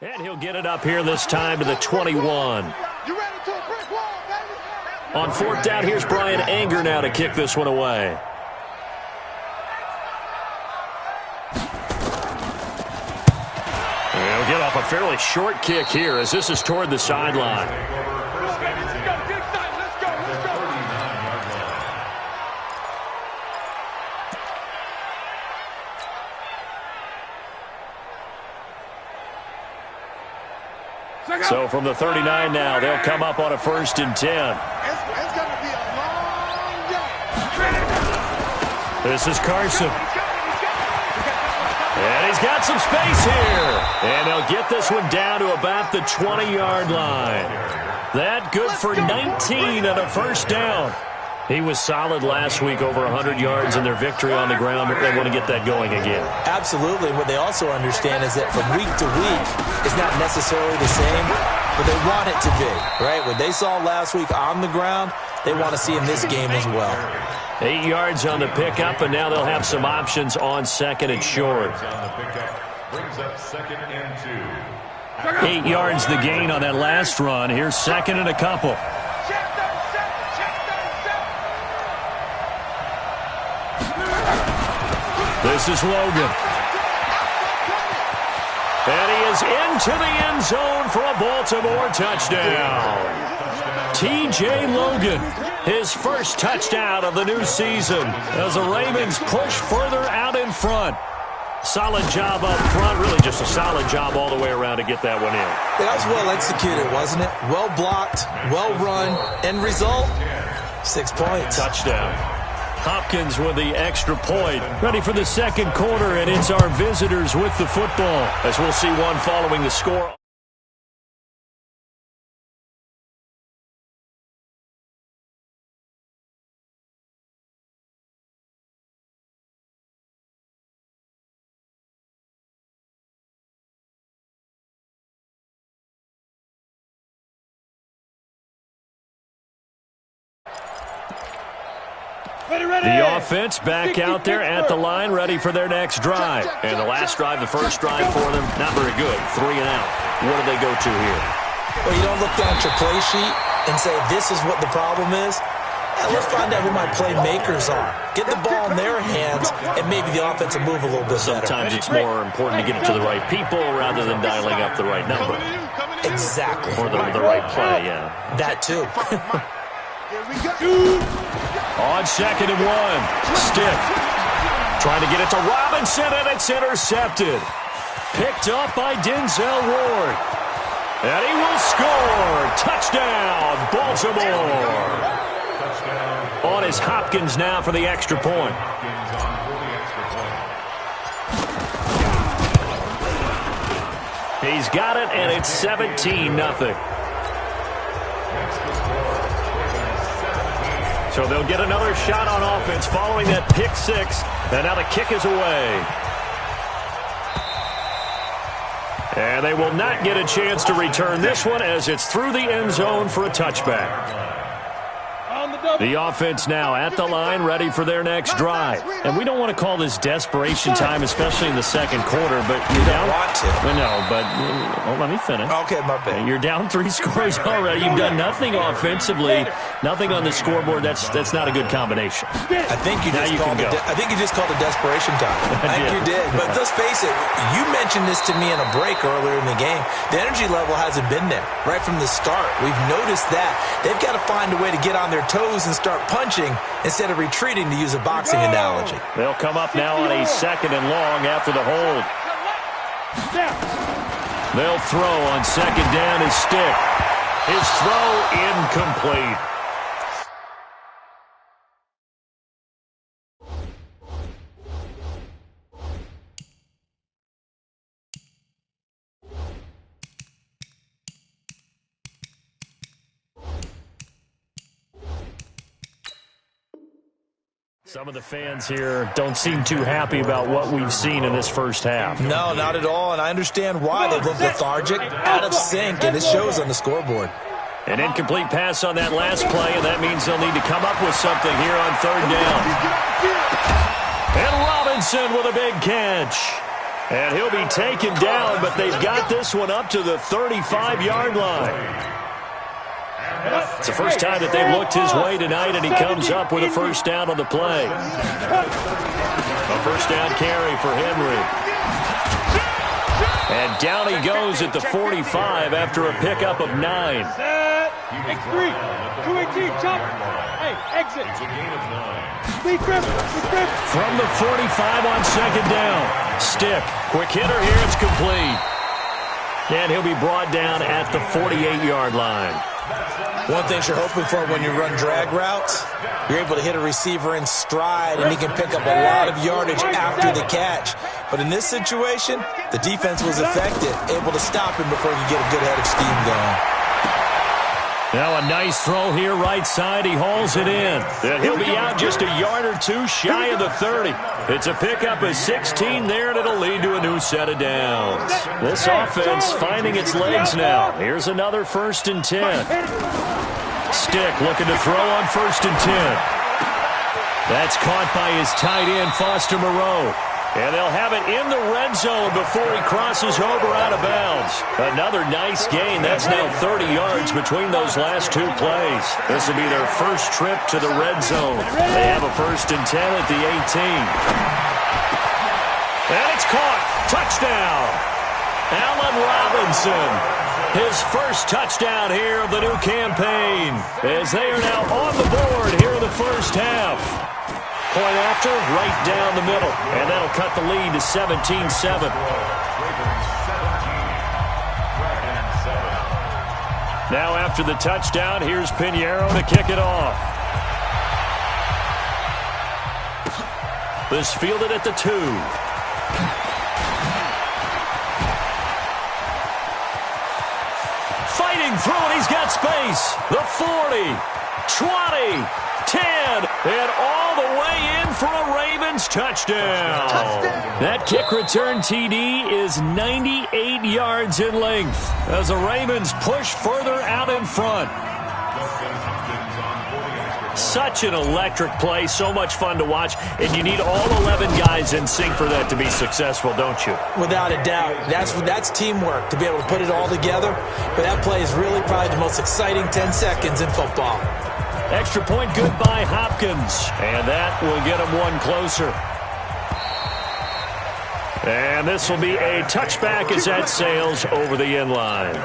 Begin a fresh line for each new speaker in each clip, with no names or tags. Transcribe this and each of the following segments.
And he'll get it up here this time to the 21. On fourth down, here's Brian Anger now to kick this one away. He'll get off a fairly short kick here as this is toward the sideline. So from the 39 now, they'll come up on a 1st and 10.
It's going to be a long day.
This is Carson. And he's got some space here. And they'll get this one down to about the 20-yard line. That good for 19 and a 1st down. He was solid last week, over 100 yards in their victory on the ground. They want to get that going again.
Absolutely. What they also understand is that from week to week, it's not necessarily the same, but they want it to be, right? What they saw last week on the ground, they want to see in this game as well.
8 yards on the pickup, and now they'll have some options on 2nd and short. 8 yards the gain on that last run. Here's 2nd and a couple. This is Logan. And he is into the end zone for a Baltimore touchdown. T.J. Logan, his first touchdown of the new season as the Ravens push further out in front. Solid job up front, really just a solid job all the way around to get that one in.
That was well executed, wasn't it? Well blocked, well run, end result, 6 points.
Touchdown. Hopkins with the extra point. Ready for the second quarter, and it's our visitors with the football as we'll see one following the score. The offense back out there at the line, ready for their next drive. And the last drive, the first drive for them, not very good. 3 and out. What do they go to here?
Well, you don't look down at your play sheet and say, this is what the problem is. Yeah, let's find out who my playmakers are. Get the ball in their hands, and maybe the offense will move a little bit better.
Sometimes it's more important to get it to the right people rather than dialing up the right number.
Exactly.
Or the right play, yeah.
That too.
On 2nd and 1, Stick trying to get it to Robinson, and it's intercepted. Picked up by Denzel Ward. And he will score. Touchdown, Baltimore. On is Hopkins now for the extra point. He's got it, and it's 17-0. So they'll get another shot on offense following that pick 6. And now the kick is away. And they will not get a chance to return this one as it's through the end zone for a touchback. The offense now at the line, ready for their next drive. And we don't want to call this desperation time, especially in the second quarter, but you're down.
Want to.
No, but let me finish.
Okay, my bad.
You're down 3 scores already. You've done nothing offensively, nothing on the scoreboard. That's not a good combination.
I think you just called it desperation time. I think you did. But let's face it, you mentioned this to me in a break earlier in the game. The energy level hasn't been there right from the start. We've noticed that. They've got to find a way to get on their toes and start punching instead of retreating, to use a boxing analogy.
They'll come up now on a 2nd and long after the hold. They'll throw on 2nd down his Stick. His throw incomplete. Some of the fans here don't seem too happy about what we've seen in this first half.
No, not at all, and I understand why. They've looked lethargic, out of sync, and it shows on the scoreboard.
An incomplete pass on that last play, and that means they'll need to come up with something here on 3rd down. And Robinson with a big catch. And he'll be taken down, but they've got this one up to the 35-yard line. It's the first time that they've looked his way tonight, and he comes up with a first down on the play. A first down carry for Henry. And down he goes at the 45 after a pickup of 9.
X3, 218, chop. Hey, exit.
From the 45 on second down. Stick. Quick hitter here. It's complete. And he'll be brought down at the 48-yard line.
One thing you're hoping for when you run drag routes, you're able to hit a receiver in stride, and he can pick up a lot of yardage after the catch. But in this situation, the defense was effective, able to stop him before he could get a good head of steam going.
Now a nice throw here right side. He hauls it in. And he'll be out just a yard or two shy of the 30. It's a pickup of 16 there, and it'll lead to a new set of downs. This offense finding its legs now. Here's another 1st and 10. Stick looking to throw on 1st and 10. That's caught by his tight end, Foster Moreau. And they'll have it in the red zone before he crosses over out of bounds. Another nice gain. That's now 30 yards between those last two plays. This will be their first trip to the red zone. They have a 1st and 10 at the 18. And it's caught. Touchdown. Allen Robinson. His first touchdown here of the new campaign, as they are now on the board here in the first half. Point after, right down the middle. And that'll cut the lead to 17-7. Now after the touchdown, here's Pinheiro to kick it off. This fielded at the 2. Fighting through it, he's got space. The 40, 20, 10, and all the way in for a Ravens touchdown. That kick return TD is 98 yards in length as the Ravens push further out in front. Such an electric play, so much fun to watch, and you need all 11 guys in sync for that to be successful, don't you?
Without a doubt. That's teamwork, to be able to put it all together. But that play is really probably the most exciting 10 seconds in football.
Extra point good by Hopkins, and that will get him one closer. And this will be a touchback as that sails over the end line.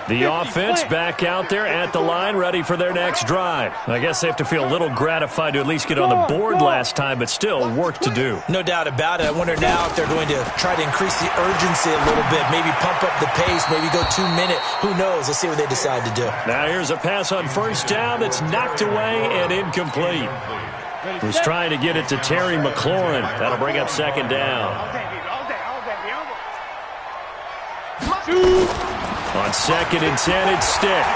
The offense back out there at the line, ready for their next drive. I guess they have to feel a little gratified to at least get on the board last time, but still work to do.
No doubt about it. I wonder now if they're going to try to increase the urgency a little bit, maybe pump up the pace, maybe go 2 minute. Who knows? Let's see what they decide to do.
Now here's a pass on first down that's knocked away and incomplete. Was trying to get it to Terry McLaurin. That'll bring up second down. On 2nd and 10, it's Stick.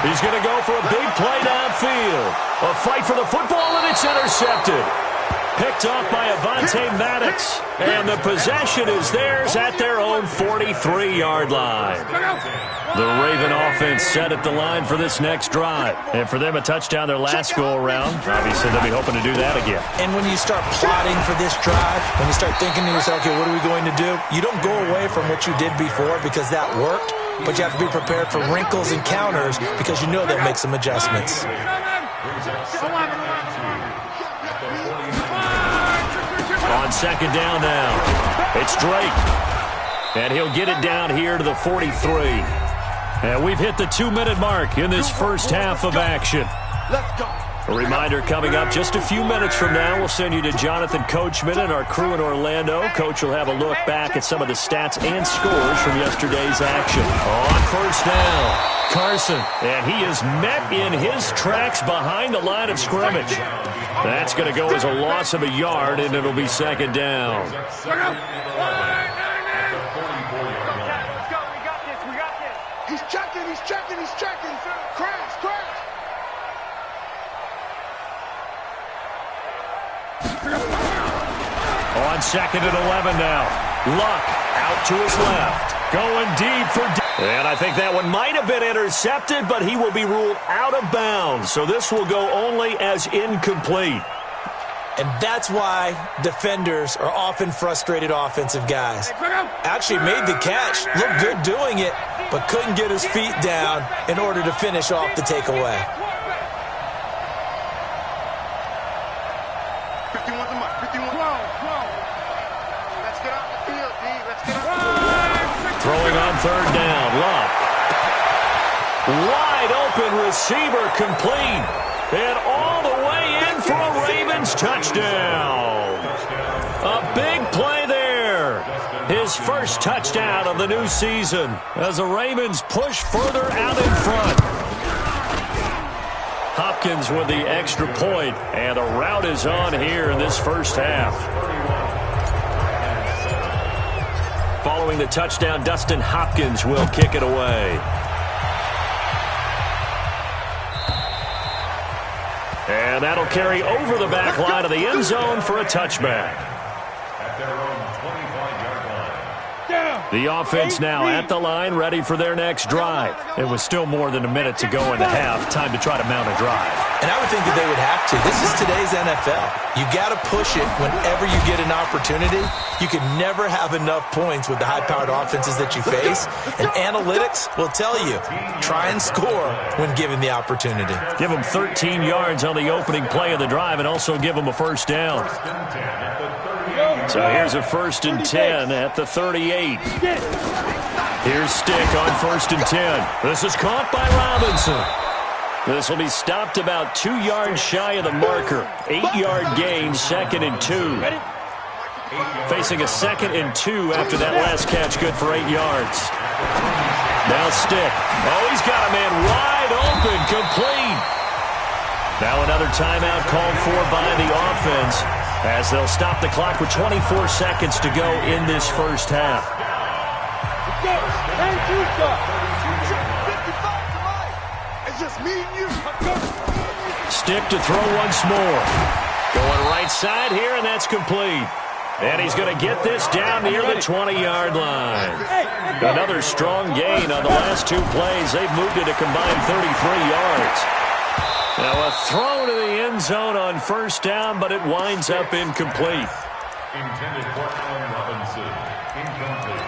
He's going to go for a big play downfield. A fight for the football, and it's intercepted. Picked off by Avonte Maddox. And the possession is theirs at their own 43-yard line. The Raven offense set at the line for this next drive. And for them, a touchdown their last go-around. Obviously, they'll be hoping to do that again.
And when you start plotting for this drive, when you start thinking to yourself, okay, what are we going to do? You don't go away from what you did before because that worked. But you have to be prepared for wrinkles and counters because you know they'll make some adjustments.
On second down now, it's Drake. And he'll get it down here to the 43. And we've hit the 2-minute mark in this first half of action. A reminder coming up just a few minutes from now. We'll send you to Jonathan Coachman and our crew in Orlando. Coach will have a look back at some of the stats and scores from yesterday's action. On first down, Carson. And he is met in his tracks behind the line of scrimmage. That's going to go as a loss of a yard, and it'll be second down.
He's checking. Crash.
On 2nd and 11 now. Luck out to his left. Going deep for and I think that one might have been intercepted, but he will be ruled out of bounds. So this will go only as incomplete.
And that's why defenders are often frustrated offensive guys. Actually made the catch, looked good doing it, but couldn't get his feet down in order to finish off the takeaway.
51's the mark. 51. Let's get off the field, D. Let's get off the field.
Throwing on third down. Love. Wide open receiver complete. And all the way in for a Ravens touchdown. A big play there. His first touchdown of the new season as the Ravens push further out in front. Hopkins with the extra point, and a rout is on here in this first half. Following the touchdown, Dustin Hopkins will kick it away. And that'll carry over the back line of the end zone for a touchback. The offense now at the line, ready for their next drive. It was still more than a minute to go in the half. Time to try to mount a drive.
And I would think that they would have to. This is today's NFL. You got to push it whenever you get an opportunity. You can never have enough points with the high-powered offenses that you face. And analytics will tell you, try and score when given the opportunity.
Give them 13 yards on the opening play of the drive and also give them a first down. So here's a 1st and 10 at the 38. Here's Stick on 1st and 10. This is caught by Robinson. This will be stopped about 2 yards shy of the marker. 8-yard gain, 2nd and 2. Facing a 2nd and 2 after that last catch, good for 8 yards. Now Stick. Oh, he's got a man wide open, complete. Now another timeout called for by the offense, as they'll stop the clock with 24 seconds to go in this first half.
It's just me and you.
Stick to throw once more. Going right side here, and that's complete. And he's going to get this down near the 20-yard line. Another strong gain on the last 2 plays. They've moved it a combined 33 yards. Now a throw to the end zone on 1st down, but it winds up incomplete.
Intended for Robinson. Incomplete.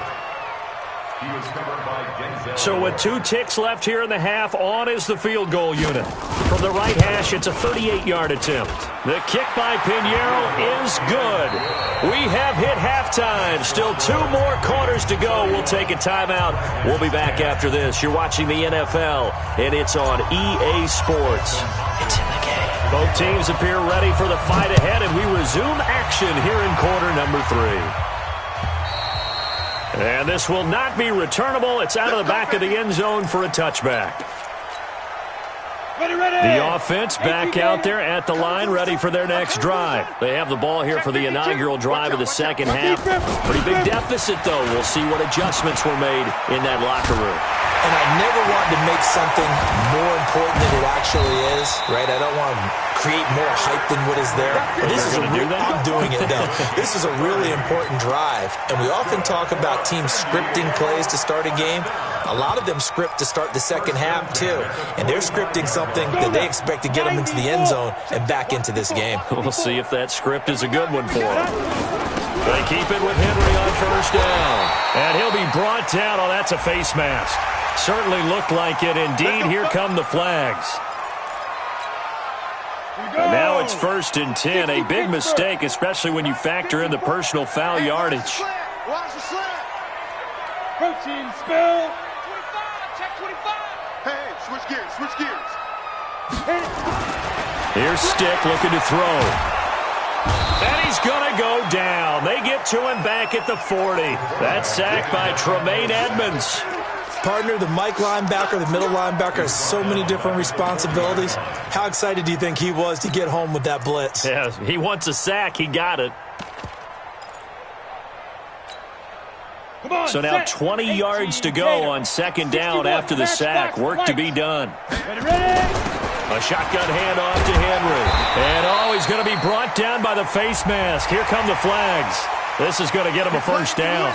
He was covered by Denzel.
So with 2 ticks left here in the half, on is the field goal unit. From the right hash, it's a 38-yard attempt. The kick by Pinheiro is good. We have hit halftime. Still 2 more quarters to go. We'll take a timeout. We'll be back after this. You're watching the NFL, and it's on EA Sports. It's in the game. Both teams appear ready for the fight ahead, and we resume action here in quarter number 3. And this will not be returnable. It's out of the back of the end zone for a touchback. The offense back out there at the line, ready for their next drive. They have the ball here for the inaugural drive of the second half. Pretty big deficit, though. We'll see what adjustments were made in that locker room.
And I never wanted to make something more important than it actually is, right? I don't want to create more hype than what is there. But this is I'm doing it, though. This is a really important drive. And we often talk about teams scripting plays to start a game. A lot of them script to start the second half, too. And they're scripting something that they expect to get them into the end zone and back into this game.
We'll see if that script is a good one for them. They keep it with Henry on 1st down. And he'll be brought down. Oh, that's a face mask. Certainly looked like it. Indeed, here come the flags. And now it's 1st and 10. A big mistake, especially when you factor in the personal foul yardage.
Watch the slap. Protein spill. 25. Check 25. Hey, switch gears. Switch gears.
Here's Stick looking to throw. And he's going to go down. They get to him back at the 40. That's sacked by Tremaine Edmonds.
Partner, the Mike linebacker, the middle linebacker has so many different responsibilities. How excited do you think he was to get home with that blitz?
Yeah, he wants a sack. He got it. So now 20 yards to go on 2nd down after the sack. Work to be done. A shotgun handoff to Henry. And, oh, he's going to be brought down by the face mask. Here come the flags. This is going to get him a 1st down.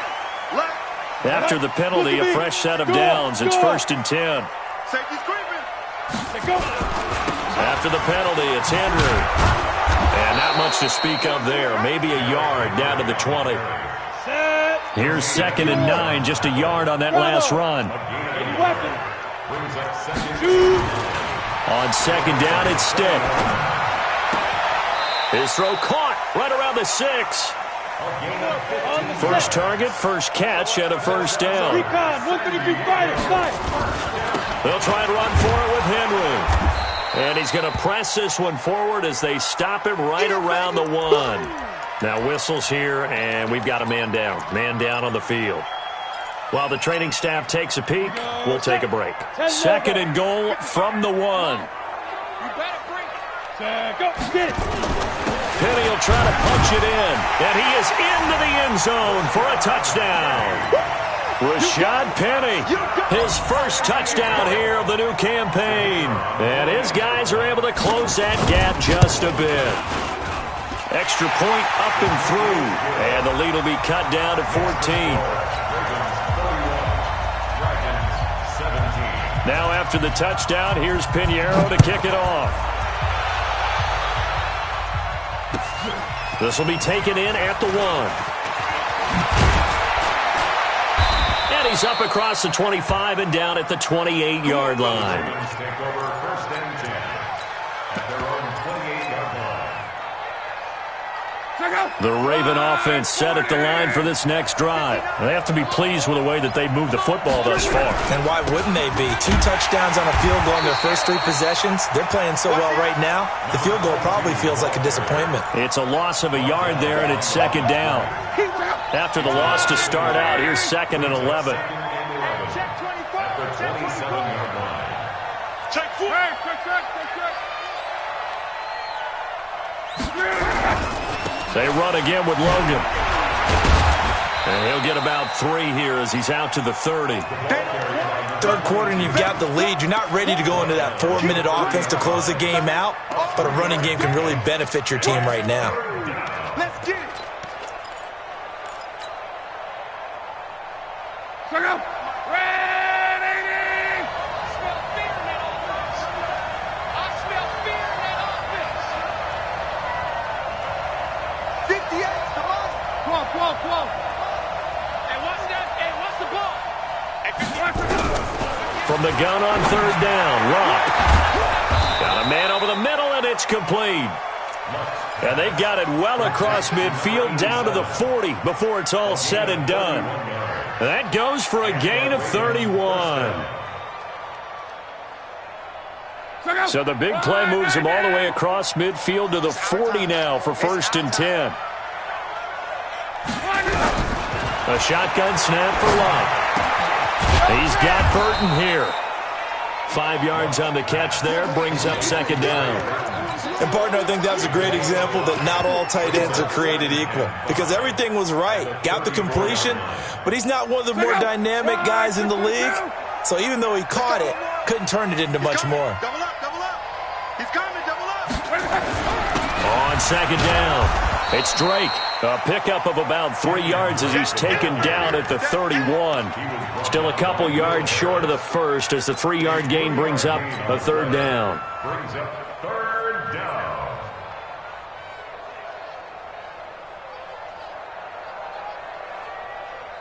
After the penalty, a fresh set of downs. It's 1st and 10. After the penalty, it's Henry. And not much to speak of there. Maybe a yard down to the 20. Here's 2nd and 9, just a yard on that last run. On 2nd down, it's Stick. His throw caught right around the 6. First target, first catch, and a first down. They'll try and run for it with Henry. And he's going to press this one forward as they stop him right around the 1. Now whistles here, and we've got a man down. Man down on the field. While the training staff takes a peek, we'll take a break. 2nd and goal from the 1. Penny will try to punch it in, and he is into the end zone for a touchdown. Rashad Penny, his first touchdown here of the new campaign. And his guys are able to close that gap just a bit. Extra point up and through, and the lead will be cut down to 14. Now after the touchdown, here's Pinheiro to kick it off. This will be taken in at the 1. And he's up across the 25 and down at the 28-yard line.
Take over 1st and 10 at their own 28-yard line.
The Raven offense set at the line for this next drive. They have to be pleased with the way that they've moved the football thus far.
And why wouldn't they be? 2 touchdowns on a field goal in their first 3 possessions. They're playing so well right now, the field goal probably feels like a disappointment.
It's a loss of a yard there, and it's 2nd down. After the loss to start out, here's 2nd and 11.
Check 25 at the 27-yard line.
Check 4.
They run again with Logan. And he'll get about 3 here as he's out to the 30.
Third quarter and you've got the lead. You're not ready to go into that 4-minute offense to close the game out, but a running game can really benefit your team right now.
Let's get it.
From the gun on 3rd down, Locke. Got a man over the middle, and it's complete. And they've got it well across midfield down to the 40 before it's all said and done. That goes for a gain of 31. So the big play moves him all the way across midfield to the 40 now for 1st and 10. A shotgun snap for Locke. He's got Burton here. 5 yards on the catch there, brings up 2nd down.
And, partner, I think that was a great example that not all tight ends are created equal. Because everything was right. Got the completion, but he's not one of the more dynamic guys in the league. So even though he caught it, couldn't turn it into much more.
Double up, double up. He's coming, double up.
On 2nd down, it's Drake. A pickup of about 3 yards as he's taken down at the 31. Still a couple yards short of the first as the 3-yard gain brings up a 3rd down.
Brings up 3rd down.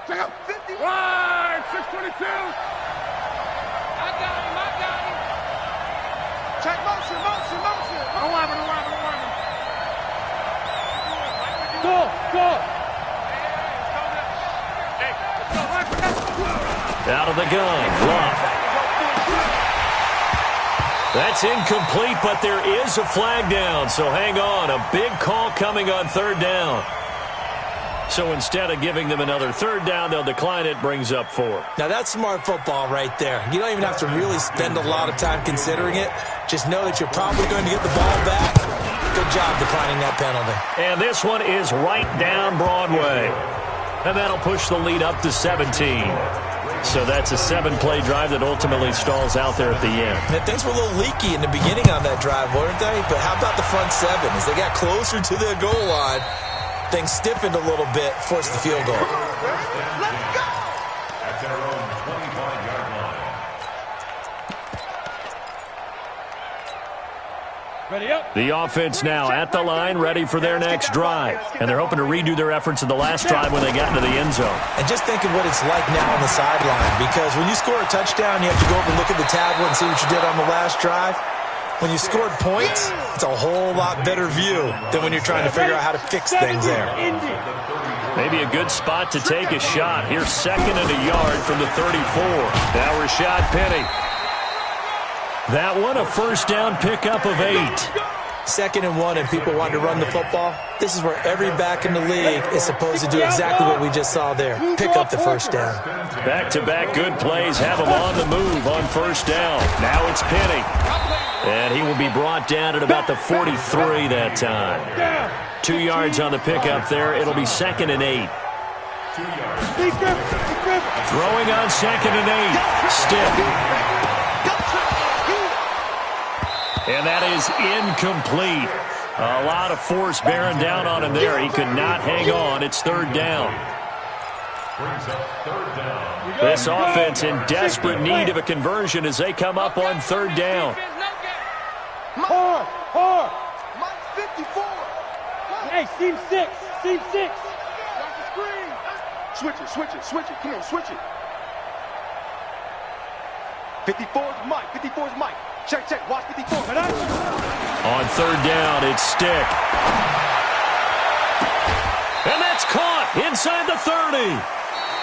Check out 50. Right, 622. I got him. Check motion. Don't worry. Go.
Out of the gun, Locke. That's incomplete, but there is a flag down, so hang on. A big call coming on 3rd down. So instead of giving them another 3rd down, they'll decline it, brings up 4.
Now, that's smart football right there. You don't even have to really spend a lot of time considering it. Just know that you're probably going to get the ball back. Good job declining that penalty.
And this one is right down Broadway. And that'll push the lead up to 17. So that's a 7-play drive that ultimately stalls out there at the end.
And things were a little leaky in the beginning on that drive, weren't they? But how about the front 7? As they got closer to the goal line, things stiffened a little bit, forced the field goal.
Let's go.
At their own 25-yard line.
The offense now at the line, ready for their next drive. And they're hoping to redo their efforts in the last drive when they got into the end zone.
And just think of what it's like now on the sideline, because when you score a touchdown, you have to go over and look at the tablet and see what you did on the last drive. When you scored points, it's a whole lot better view than when you're trying to figure out how to fix things there.
Maybe a good spot to take a shot. Here's 2nd and a yard from the 34. Now Rashad Penny. That one, a first down pickup of 8.
2nd and 1, and people want to run the football. This is where every back in the league is supposed to do exactly what we just saw there. Pick up the first down.
Back-to-back good plays have him on the move on first down. Now it's Penny. And he will be brought down at about the 43 that time. 2 yards on the pickup there. It'll be 2nd and 8. Throwing on 2nd and 8. Stiff. And that is incomplete. A lot of force bearing down on him there. He could not hang on. It's 3rd down. This offense in desperate need of a conversion as they come up on 3rd down.
Hard. Mike 54. Hey, team 6. Team 6. Watch the screen. Switch it. Come on, switch it. 54's Mike. 54's Mike. Check. Watch 54.
On 3rd down, it's Stick. And that's caught inside the 30.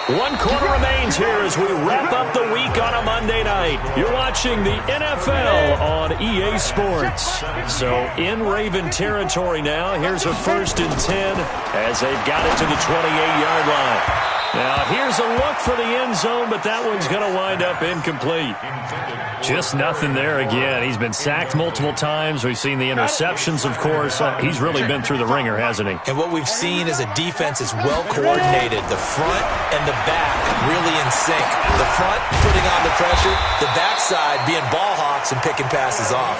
1 quarter remains here as we wrap up the week on a Monday night. You're watching the NFL on EA Sports. So in Raven territory now, here's a 1st and 10 as they've got it to the 28-yard line. Now, here's a look for the end zone, but that one's going to wind up incomplete. Just nothing there again. He's been sacked multiple times. We've seen the interceptions, of course. He's really been through the ringer, hasn't he?
And what we've seen is a defense that's well coordinated. The front and the back really in sync. The front putting on the pressure, the backside being ball hawks and picking passes off.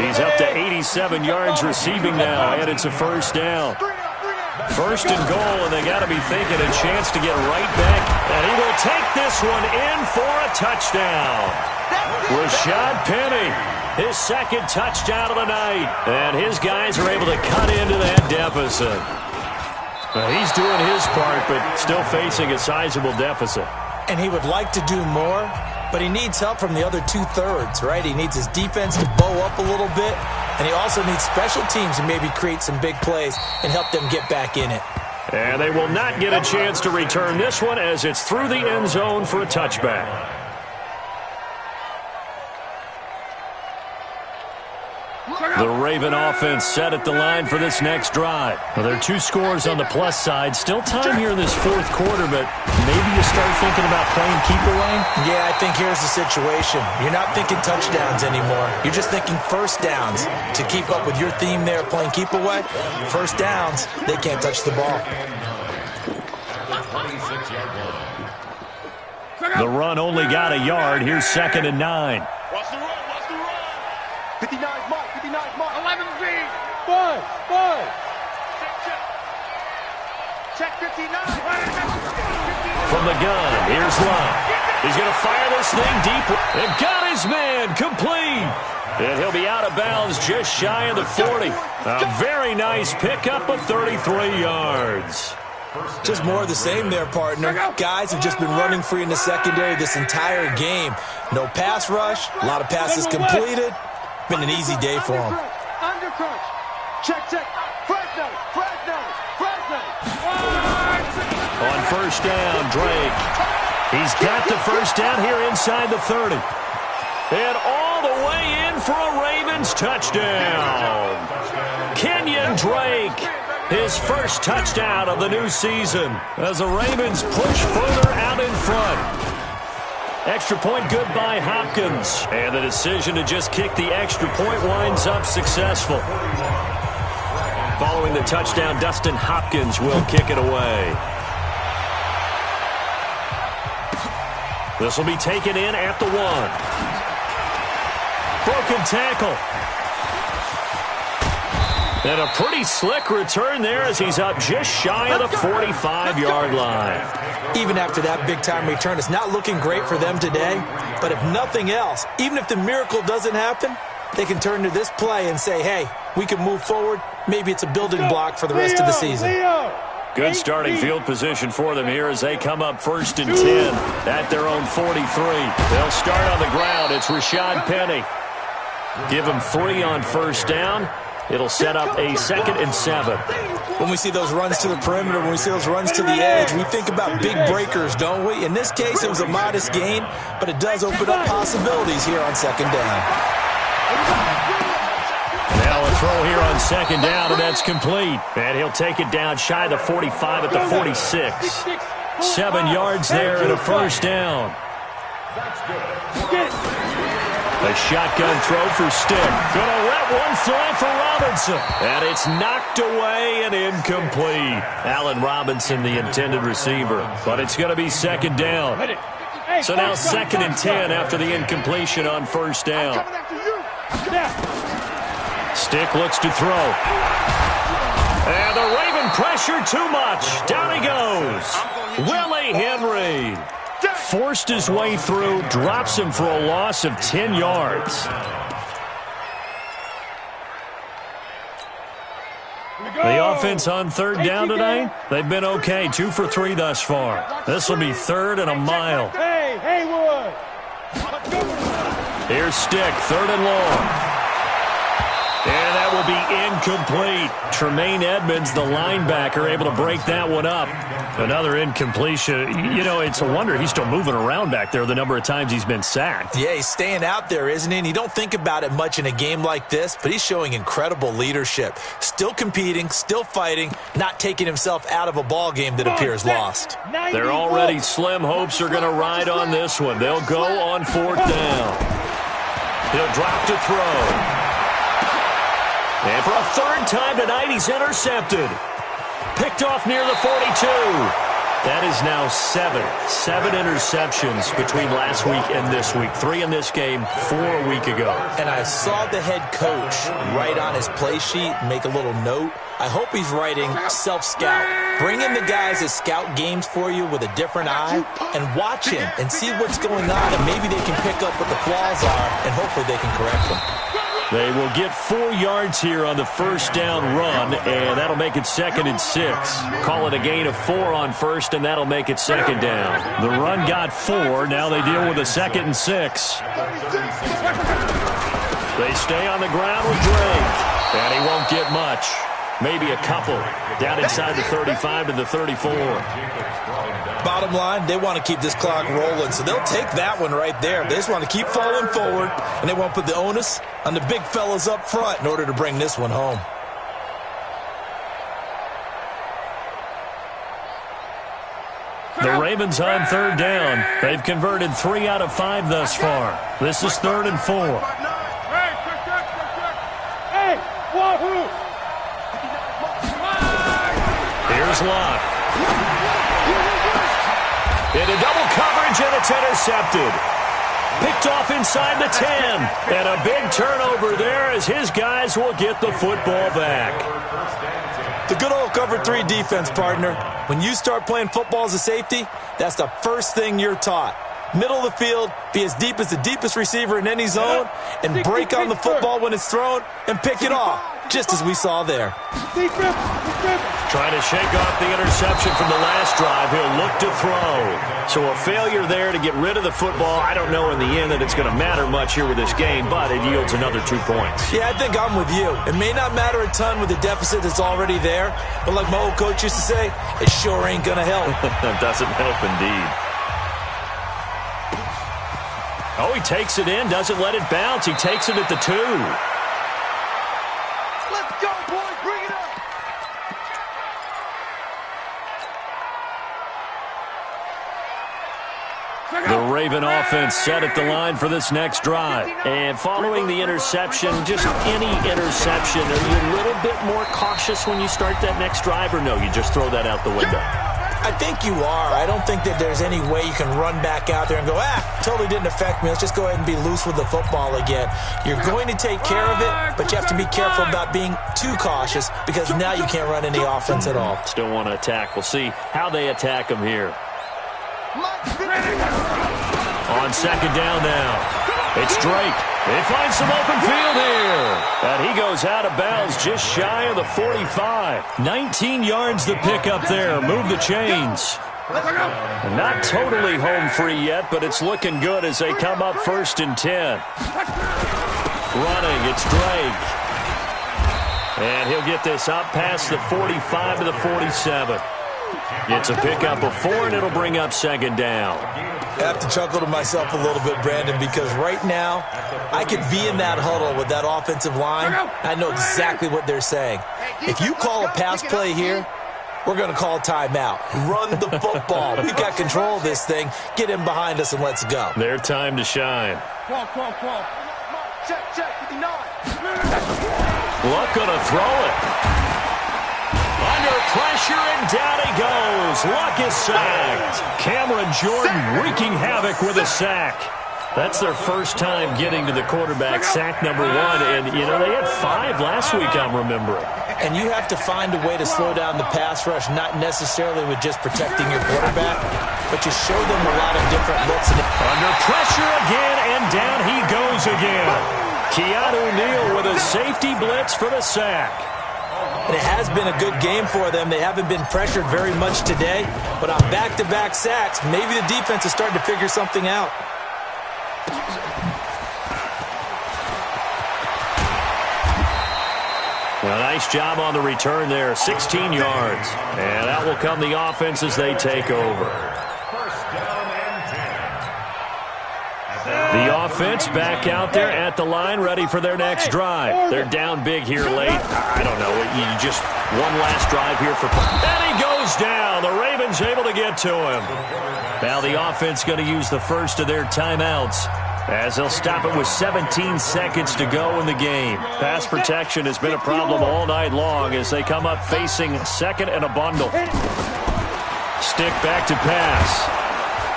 He's up to 87 yards receiving now, and it's a first down. 1st and goal, and they got to be thinking a chance to get right back. And he will take this one in for a touchdown. Rashad Penny, his 2nd touchdown of the night. And his guys are able to cut into that deficit. He's doing his part, but still facing a sizable deficit.
And he would like to do more, but he needs help from the other 2/3, right? He needs his defense to bow up a little bit, and he also needs special teams to maybe create some big plays and help them get back in it.
And they will not get a chance to return this one as it's through the end zone for a touchback. The Raven offense set at the line for this next drive. Well, there are 2 scores on the plus side. Still time here in this 4th quarter, but maybe you start thinking about playing keep away?
Yeah, I think here's the situation. You're not thinking touchdowns anymore. You're just thinking first downs. To keep up with your theme there, playing keep away, first downs, they can't touch the ball.
The run only got a yard. Here's 2nd and 9.
Watch the run. 59's Mike. 11 V. 5. Check 59.
From the gun, here's Love. He's going to fire this thing deep. And got his man complete. And he'll be out of bounds just shy of the 40. A very nice pickup of 33 yards.
Just more of the same there, partner. Guys have just been running free in the secondary this entire game. No pass rush, a lot of passes completed. Been an easy day for him.
Undercrunch. Check. Fresno.
On first down, Drake. He's got the first down here inside the 30. And all the way in for a Ravens touchdown. Kenyon Drake, his first touchdown of the new season as the Ravens push further out in front. Extra point good by Hopkins. And the decision to just kick the extra point winds up successful. Following the touchdown, Dustin Hopkins will kick it away. This will be taken in at the 1. Broken tackle. And a pretty slick return there as he's up just shy of the 45-yard line.
Even after that big-time return, it's not looking great for them today. But if nothing else, even if the miracle doesn't happen, they can turn to this play and say, hey, we can move forward. Maybe it's a building block for the rest of the season.
Good starting field position for them here as they come up 1st and 10 at their own 43. They'll start on the ground. It's Rashad Penny. Give him 3 on 1st down. It'll set up a 2nd and 7.
When we see those runs to the perimeter, when we see those runs to the edge, we think about big breakers, don't we? In this case, it was a modest gain, but it does open up possibilities here on 2nd down.
Now a throw here on 2nd down, and that's complete. And he'll take it down shy of the 45 at the 46. 7 yards there and a 1st down. A shotgun throw for Stick. Gonna let one fly for Robinson. And it's knocked away and incomplete. Allen Robinson, the intended receiver. But it's going to be 2nd down. So now 2nd and 10 after the incompletion on 1st down. Stick looks to throw. And the Raven pressure too much. Down he goes. Willie Henry. Forced his way through, drops him for a loss of 10 yards. The offense on 3rd down tonight, they've been okay. 2 for 3 thus far. This will be 3rd and a mile. Here's Stick, 3rd and long. And that will be incomplete. Tremaine Edmonds, the linebacker, able to break that one up. Another incompletion. You know, it's a wonder he's still moving around back there the number of times he's been sacked.
Yeah, he's staying out there, isn't he? And you don't think about it much in a game like this, but he's showing incredible leadership. Still competing, still fighting, not taking himself out of a ball game that appears lost.
They're already slim hopes are going to ride on this one. They'll go on 4th down. He'll drop to throw. And for a 3rd time tonight, he's intercepted. Picked off near the 42. That is now 7 interceptions between last week and this week. 3 in this game, 4 a week ago.
And I saw the head coach write on his play sheet, make a little note. I hope he's writing self-scout. Bring in the guys that scout games for you with a different eye and watch him and see what's going on, and maybe they can pick up what the flaws are, and hopefully they can correct them.
They will get 4 yards here on the 1st down run, and that'll make it 2nd and 6. Call it a gain of 4 on 1st, and that'll make it 2nd down. The run got 4. Now they deal with a 2nd and 6. They stay on the ground with Drake, and he won't get much. Maybe a couple down inside the 35 to the 34.
Bottom line, they want to keep this clock rolling, so they'll take that one right there. They just want to keep falling forward, and they won't put the onus on the big fellas up front in order to bring this one home.
The Ravens on 3rd down. They've converted 3 out of 5 thus far. This is 3rd and 4.
Hey, wahoo!
Here's Locke. Into double coverage, and it's intercepted. Picked off inside the 10. And a big turnover there as his guys will get the football back.
The good old cover 3 defense, partner. When you start playing football as a safety, that's the first thing you're taught. Middle of the field, be as deep as the deepest receiver in any zone, and break on the football when it's thrown and pick it off, just as we saw there.
Trying to shake off the interception from the last drive. He'll look to throw. So a failure there to get rid of the football. I don't know in the end that it's going to matter much here with this game, but it yields another 2 points.
Yeah, I think I'm with you. It may not matter a ton with the deficit that's already there, but like my old coach used to say, it sure ain't going to help.
That doesn't help indeed. Oh, he takes it in, doesn't let it bounce. He takes it at the 2.
Let's go, boys. Bring it up.
The Raven offense set at the line for this next drive. And following the interception, just any interception, are you a little bit more cautious when you start that next drive, or no, you just throw that out the window?
I think you are. I don't think that there's any way you can run back out there and go, totally didn't affect me. Let's just go ahead and be loose with the football again. You're going to take care of it, but you have to be careful about being too cautious because now you can't run any offense at all.
Still want to attack. We'll see how they attack them here. On second down now. It's Drake. He finds some open field here. And he goes out of bounds just shy of the 45. 19 yards the pickup there. Move the chains. Not totally home free yet, but it's looking good as they come up 1st and 10. Running, it's Drake. And he'll get this up past the 45 to the 47. It's a pickup of 4, and it'll bring up 2nd down.
I have to chuckle to myself a little bit, Brandon, because right now I could be in that huddle with that offensive line. I know exactly what they're saying. If you call a pass play here, we're going to call timeout. Run the football. We've got control of this thing. Get in behind us and let's go.
Their time to shine.
Check, 59.
Luck going to throw it. Under pressure, and down he goes. Luck is sacked. Cameron Jordan wreaking havoc with a sack. That's their first time getting to the quarterback, sack number 1. And, you know, they had 5 last week, I'm remembering.
And you have to find a way to slow down the pass rush, not necessarily with just protecting your quarterback, but you show them a lot of different looks.
Under pressure again, and down he goes again. Keanu Neal with a safety blitz for the sack.
And it has been a good game for them. They haven't been pressured very much today, but on back-to-back sacks, maybe the defense is starting to figure something out.
Well, nice job on the return there, 16 yards. And out will come the offense as they take over. The offense back out there at the line, ready for their next drive. They're down big here late. I don't know. You just one last drive here for... And he goes down. The Ravens able to get to him. Now the offense going to use the first of their timeouts, as they'll stop it with 17 seconds to go in the game. Pass protection has been a problem all night long as they come up facing second and a bundle. Stick back to pass.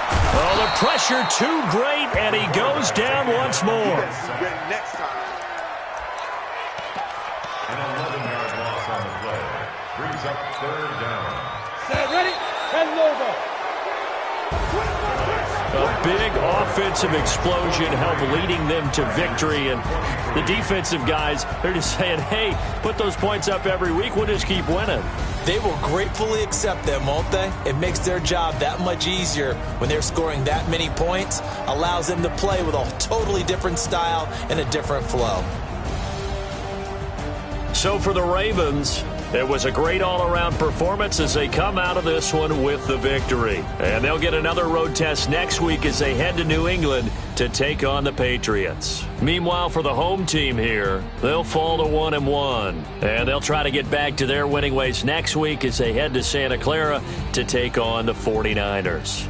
Oh, the pressure too great, and he goes down once more.
Next time.
An 11-yard loss on the play. Brings up 3rd down.
Set, ready, and over.
A big offensive explosion helped leading them to victory, and the defensive guys, they're just saying, hey, put those points up every week, we'll just keep winning.
They will gratefully accept them, won't they? It makes their job that much easier when they're scoring that many points, allows them to play with a totally different style and a different flow.
So for the Ravens, it was a great all-around performance as they come out of this one with the victory. And they'll get another road test next week as they head to New England to take on the Patriots. Meanwhile, for the home team here, they'll fall to 1-1. And they'll try to get back to their winning ways next week as they head to Santa Clara to take on the 49ers.